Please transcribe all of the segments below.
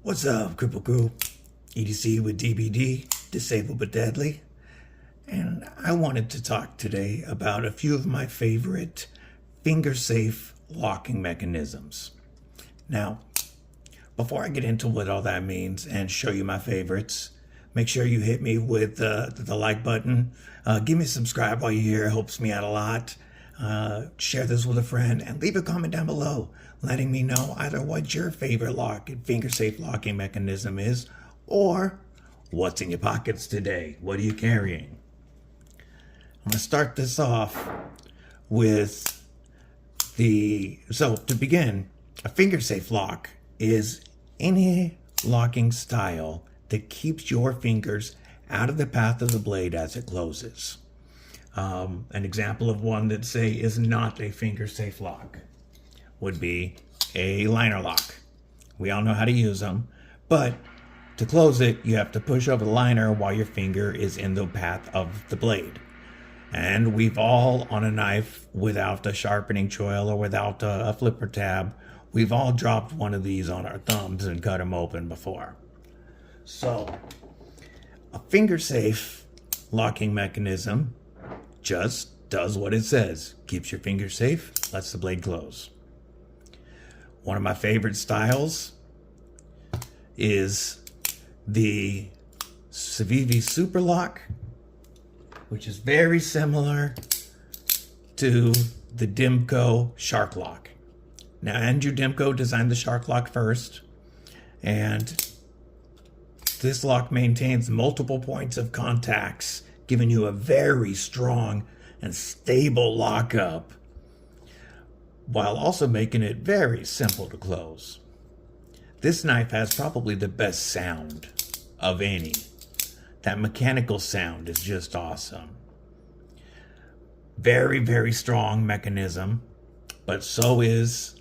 What's up, Cripple Crew? EDC with DBD, Disabled but Deadly. And I wanted to talk today about a few of my favorite finger-safe locking mechanisms. Now, before I get into what all that means and show you my favorites, make sure you hit me with the like button. Give me a subscribe while you're here. It helps me out a lot. Share this with a friend and leave a comment down below letting me know either what your favorite finger-safe locking mechanism is or what's in your pockets today. What are you carrying? I'm going to start this off with so to begin, a finger-safe lock is any locking style that keeps your fingers out of the path of the blade as it closes. An example of one that, say, is not a finger-safe lock would be a liner lock. We all know how to use them, but to close it, you have to push over the liner while your finger is in the path of the blade. And we've all, on a knife without a sharpening choil or without a flipper tab, we've all dropped one of these on our thumbs and cut them open before. So, a finger-safe locking mechanism just does what it says. Keeps your fingers safe, lets the blade close. One of my favorite styles is the Civivi Super Lock, which is very similar to the Dimco Shark Lock. Now, Andrew Dimco designed the Shark Lock first, and this lock maintains multiple points of contacts, giving you a very strong and stable lockup, while also making it very simple to close. This knife has probably the best sound of any. That mechanical sound is just awesome. Very, very strong mechanism, but so is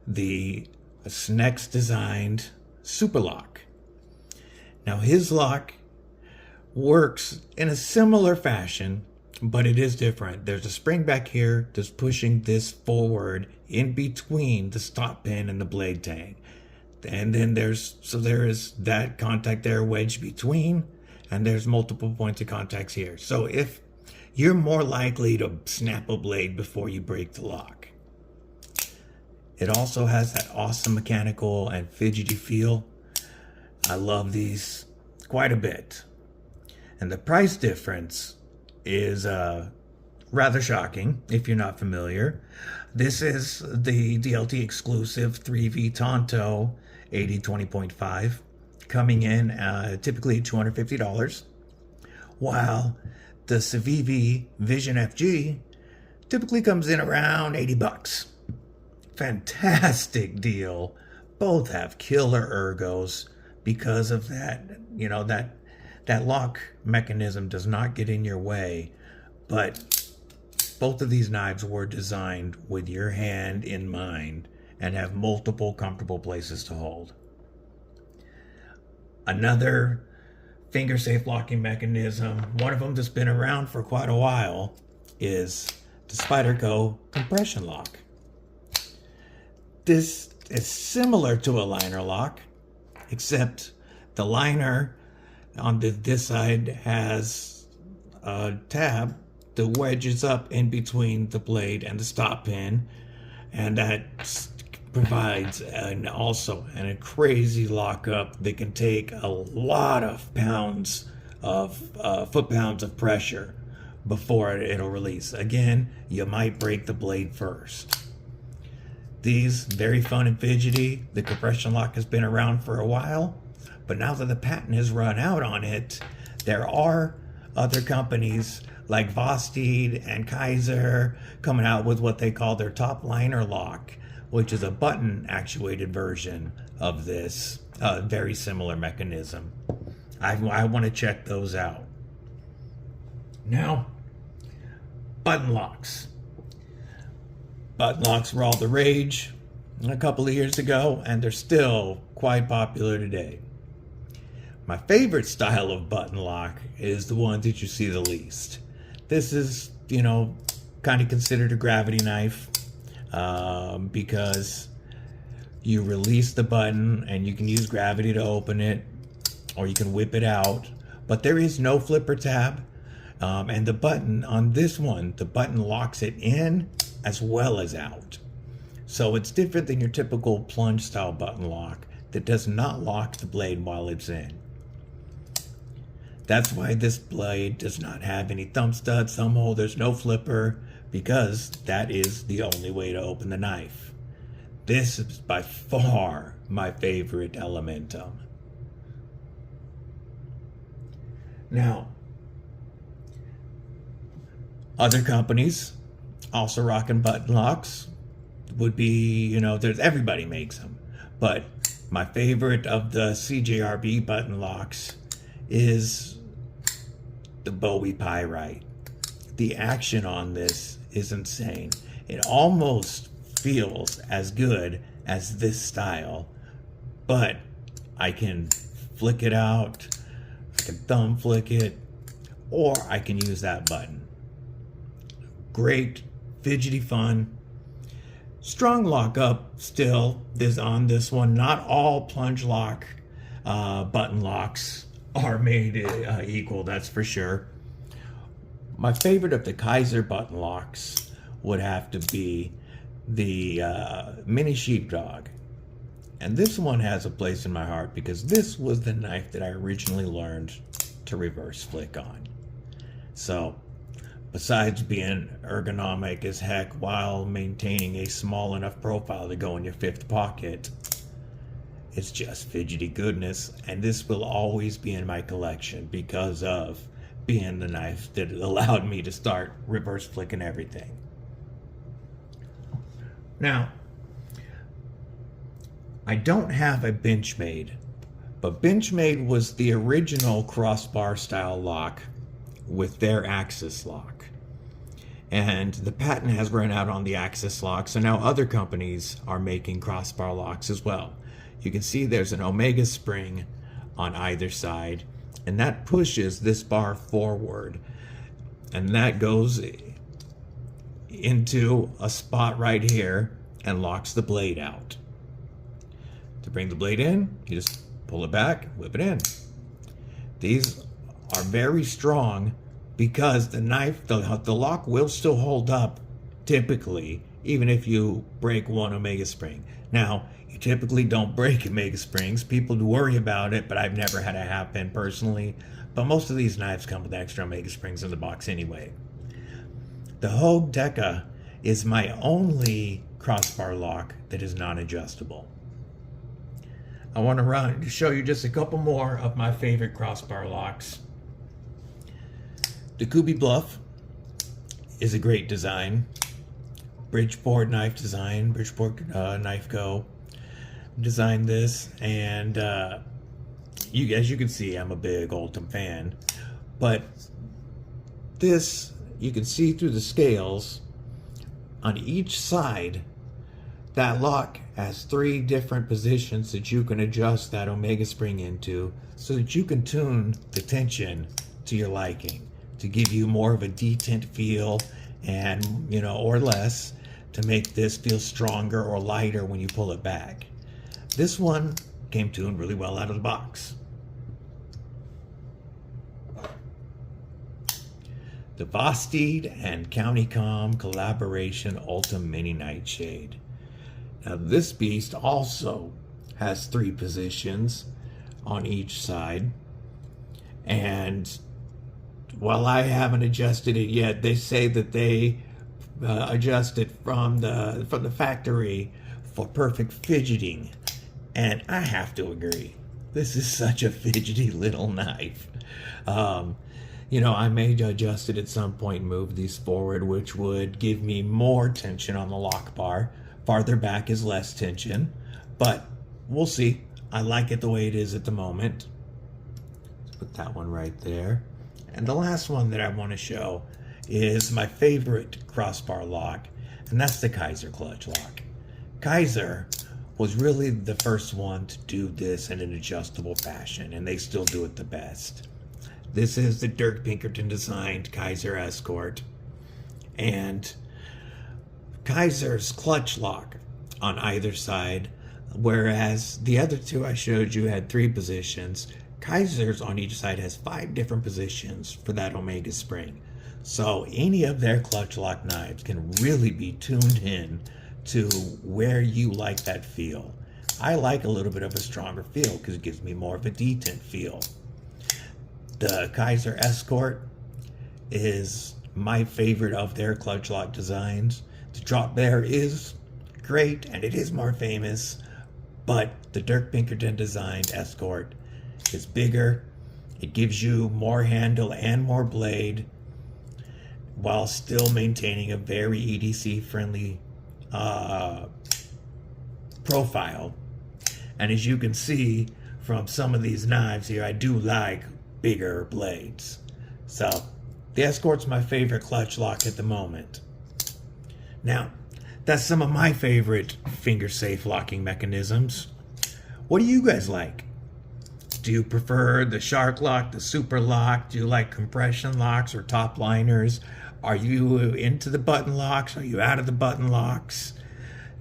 the Snex designed Super Lock. Now, his lock works in a similar fashion, but it is different. There's a spring back here that's pushing this forward in between the stop pin and the blade tang. And then there is that contact there wedged between, and there's multiple points of contacts here. So if you're more likely to snap a blade before you break the lock. It also has that awesome mechanical and fidgety feel. I love these quite a bit. And the price difference is rather shocking if you're not familiar. This is the DLT exclusive 3V Tonto 80-20.5, coming in typically $250, while the Civivi Vision FG typically comes in around 80 bucks. Fantastic deal. Both have killer ergos because of that, that lock mechanism does not get in your way, but both of these knives were designed with your hand in mind and have multiple comfortable places to hold. Another finger-safe locking mechanism, one of them that's been around for quite a while, is the Spyderco compression lock. This is similar to a liner lock, except the liner on this side has a tab that wedges up in between the blade and the stop pin, and that provides a crazy lockup that can take a lot of pounds of foot-pounds of pressure before it'll release. Again, you might break the blade first. These, very fun and fidgety. The compression lock has been around for a while, but now that the patent has run out on it, there are other companies like Vosteed and Kaiser coming out with what they call their top liner lock, which is a button actuated version of this very similar mechanism. I want to check those out. Now, button locks. Button locks were all the rage a couple of years ago, and they're still quite popular today. My favorite style of button lock is the one that you see the least. This is, kind of considered a gravity knife because You release the button and you can use gravity to open it, or you can whip it out, but there is no flipper tab. And the button on this one, the button locks it in as well as out. So it's different than your typical plunge style button lock that does not lock the blade while it's in. That's why this blade does not have any thumb studs, thumb hole, there's no flipper, because that is the only way to open the knife. This is by far my favorite Elementum. Now, other companies also rocking button locks would be, everybody makes them. But my favorite of the CJRB button locks is the Bowie Pyrite. The action on this is insane. It almost feels as good as this style, but I can flick it out, I can thumb flick it, or I can use that button. Great, fidgety fun. Strong lockup still is on this one. Not all plunge lock button locks are made equal, that's for sure. My favorite of the Kaiser button locks would have to be the Mini Sheepdog. And this one has a place in my heart because this was the knife that I originally learned to reverse flick on. So, besides being ergonomic as heck while maintaining a small enough profile to go in your fifth pocket, it's just fidgety goodness, and this will always be in my collection because of being the knife that allowed me to start reverse flicking everything. Now, I don't have a Benchmade, but Benchmade was the original crossbar style lock with their axis lock. And the patent has run out on the axis lock, so now other companies are making crossbar locks as well. You can see there's an Omega spring on either side, and that pushes this bar forward, and that goes into a spot right here and locks the blade out. To bring the blade in, you just pull it back, whip it in. These are very strong because the knife, the lock will still hold up typically, even if you break one Omega spring. Now, you typically don't break Omega springs. People worry about it, but I've never had it happen personally. But most of these knives come with extra Omega springs in the box anyway. The Hogue Deca is my only crossbar lock that is non-adjustable. I want to show you just a couple more of my favorite crossbar locks. The Kubi Bluff is a great design. Bridgeport knife design, Bridgeport Knife Co. designed this, and as you can see, I'm a big Ultim fan. But this, you can see through the scales on each side. That lock has 3 different positions that you can adjust that Omega spring into so that you can tune the tension to your liking to give you more of a detent feel and, or less, to make this feel stronger or lighter when you pull it back. This one came tuned really well out of the box. The Vosteed and Countycom collaboration Ultim Mini Nightshade. Now this beast also has 3 positions on each side, and while I haven't adjusted it yet, they say that they adjust it from the factory for perfect fidgeting, and I have to agree. This is such a fidgety little knife. I may adjust it at some point and move these forward, which would give me more tension on the lock bar. Farther back is less tension, but we'll see. I like it the way it is at the moment. Let's put that one right there. And the last one that I want to show is my favorite crossbar lock, and that's the Kaiser clutch lock. Kaiser was really the first one to do this in an adjustable fashion, and they still do it the best. This is the Dirk Pinkerton designed Kaiser Escort, and Kaiser's clutch lock on either side Whereas the other two I showed you had 3 positions. Kaiser's on each side has 5 different positions for that Omega spring. So any of their clutch lock knives can really be tuned in to where you like that feel. I like a little bit of a stronger feel because it gives me more of a detent feel. The Kaiser Escort is my favorite of their clutch lock designs. The drop bear is great and it is more famous, but the Dirk Pinkerton designed Escort is bigger. It gives you more handle and more blade while still maintaining a very EDC friendly profile. And as you can see from some of these knives here, I do like bigger blades. So the Escort's my favorite clutch lock at the moment. Now, that's some of my favorite finger safe locking mechanisms. What do you guys like? Do you prefer the shark lock, the super lock? Do you like compression locks or top liners? Are you into the button locks? Are you out of the button locks?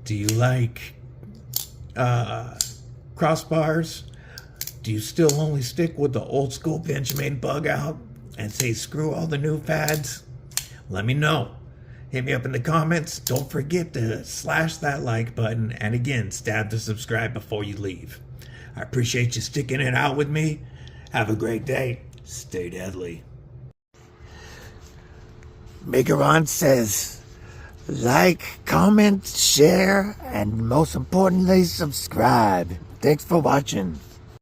Do you like crossbars? Do you still only stick with the old school Benjamin bug out and say screw all the new fads? Let me know. Hit me up in the comments. Don't forget to slash that like button, and again, stab the subscribe before you leave. I appreciate you sticking it out with me. Have a great day. Stay deadly. Megaron says, like, comment, share, and most importantly, subscribe. Thanks for watching.